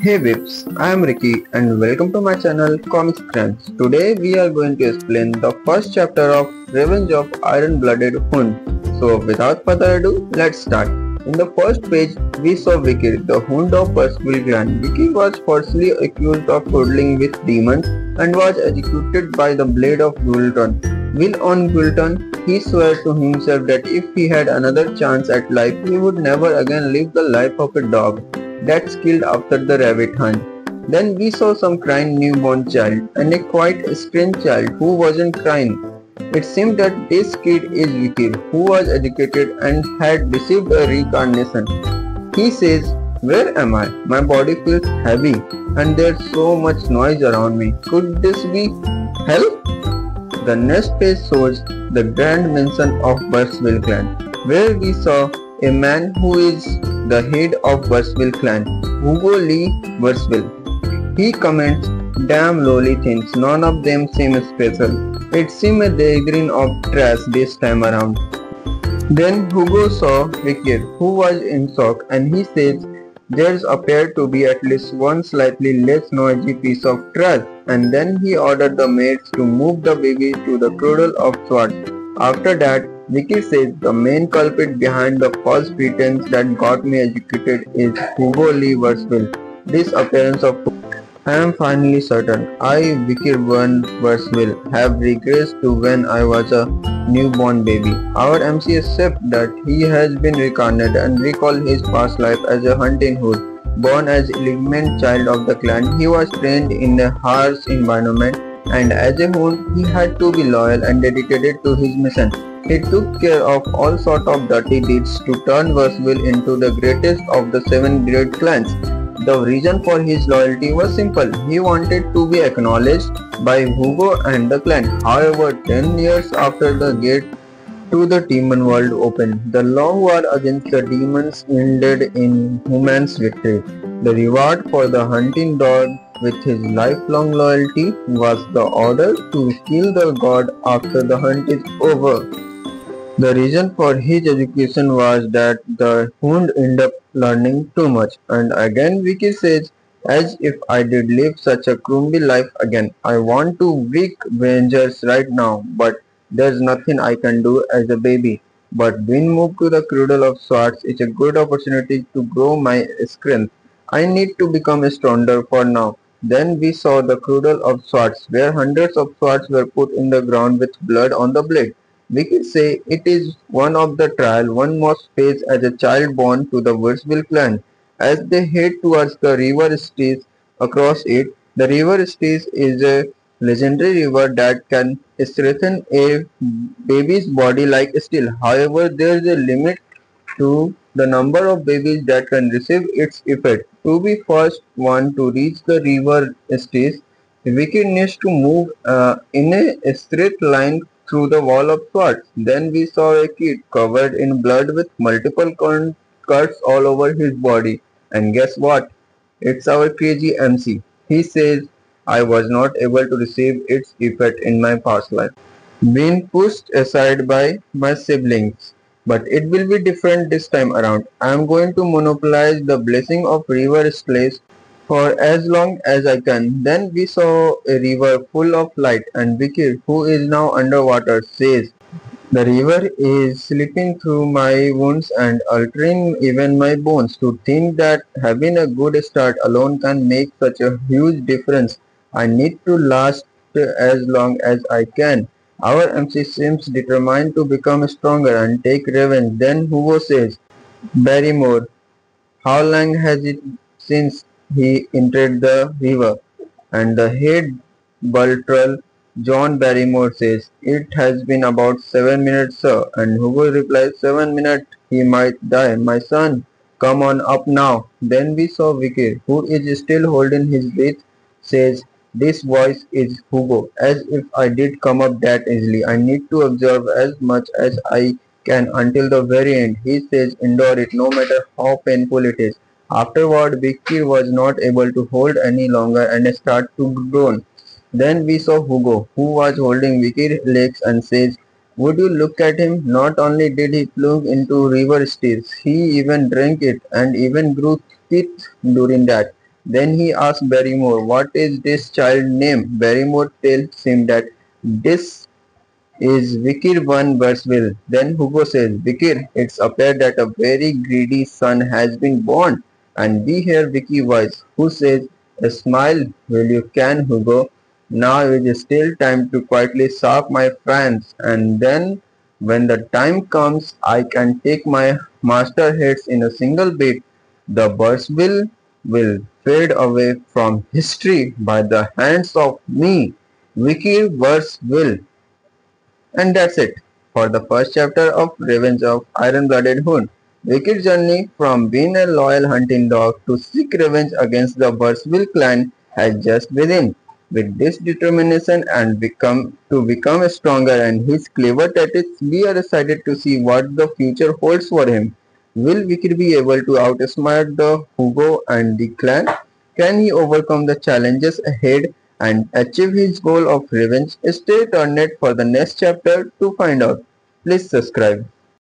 Hey Vips, I am Ricky and welcome to my channel Comics Friends. Today we are going to explain the first chapter of Revenge of Iron-Blooded Hund. So without further ado, let's start. In the first page, we saw Vikir, the Hund of Baskerville clan. Vikir was falsely accused of toddling with demons and was executed by the blade of Gulton. While on Gulton, he swore to himself that if he had another chance at life, he would never again live the life of a dog that's killed after the rabbit hunt. Then we saw some crying newborn child and a quite strange child who wasn't crying. It seemed that this kid is Vikir, who was educated and had received a reincarnation. He says, "Where am I? My body feels heavy and there's so much noise around me. Could this be hell?" The next page shows the grand mansion of Baskerville clan, where we saw a man who is the head of Baskerville clan, Hugo Lee Baskerville. He comments, "Damn lowly things, none of them seem special. It seemed a gathering of trash this time around." Then Hugo saw Vikir, who was in shock, and he says, "There's appeared to be at least one slightly less noisy piece of trash," and then he ordered the maids to move the baby to the cradle of swords. After that, Vikir says, "The main culprit behind the false pretense that got me educated is Hugo Lee Baskerville. This appearance of I am finally certain I, Vikir Van Baskerville, have regressed to when I was a newborn baby." Our MC accepts that he has been reincarnated and recall his past life as a hunting hood. Born as illegitimate child of the clan, he was trained in a harsh environment, and as a hound, he had to be loyal and dedicated to his mission. He took care of all sorts of dirty deeds to turn Baskerville into the greatest of the 7 great clans. The reason for his loyalty was simple. He wanted to be acknowledged by Hugo and the clan. However, 10 years after the gate to the demon world opened, the long war against the demons ended in humans' victory. The reward for the hunting dog with his lifelong loyalty was the order to kill the god after the hunt is over. The reason for his education was that the hound ended up learning too much. And again Vicky says, "As if I did live such a crummy life again. I want to wreak vengeance right now, but there's nothing I can do as a baby. But being moved to the cradle of swords is a good opportunity to grow my strength. I need to become stronger for now." Then we saw the cradle of swords, where hundreds of swords were put in the ground with blood on the blade. We can say it is one of the trial one must face as a child born to the Baskerville clan. As they head towards the river Styx across it, the river Styx is a legendary river that can strengthen a baby's body like steel. However, there is a limit to the number of babies that can receive its effect. To be first one to reach the river Styx, Vicky needs to move in a straight line through the wall of swords. Then we saw a kid covered in blood with multiple cuts all over his body. And guess what? It's our crazy MC. He says, "I was not able to receive its effect in my past life, being pushed aside by my siblings. But it will be different this time around. I am going to monopolize the blessing of river Styx for as long as I can." Then we saw a river full of light, and Vikir, who is now underwater, says, "The river is slipping through my wounds and altering even my bones. To think that having a good start alone can make such a huge difference. I need to last as long as I can." Our MC seems determined to become stronger and take revenge. Then Hugo says, "Barrymore, how long has it since he entered the river?" And the head Baltrell, John Barrymore, says, "It has been about 7 minutes, sir." And Hugo replies, "7 minutes? He might die. My son, come on up now." Then we saw Vicky, who is still holding his breath, says, "This voice is Hugo. As if I did come up that easily. I need to observe as much as I can until the very end." He says, "Endure it, no matter how painful it is." Afterward, Vicky was not able to hold any longer and started to groan. Then we saw Hugo, who was holding Vicky's legs, and says, "Would you look at him? Not only did he plunge into river Styx, he even drank it and even grew teeth during that." Then he asks Barrymore, what is this child name? Barrymore tells him that this is Vickir van Bursville. Then Hugo says, Vickir, it's appeared that a very greedy son has been born. And we hear Vicky voice, who says, a smile, will you can, Hugo? Now is still time to quietly sharp my friends, and then when the time comes, I can take my master heads in a single beat. The Bursville will fade away from history by the hands of me, Vicky Bursville. And that's it for the first chapter of Revenge of Iron-Blooded Hood. Vicky's journey from being a loyal hunting dog to seek revenge against the Bursville clan has just begun. With this determination and become stronger and his clever tactics, we are excited to see what the future holds for him. Will Vicky be able to outsmart the Hugo and the clan? Can he overcome the challenges ahead and achieve his goal of revenge? Stay tuned for the next chapter to find out. Please subscribe.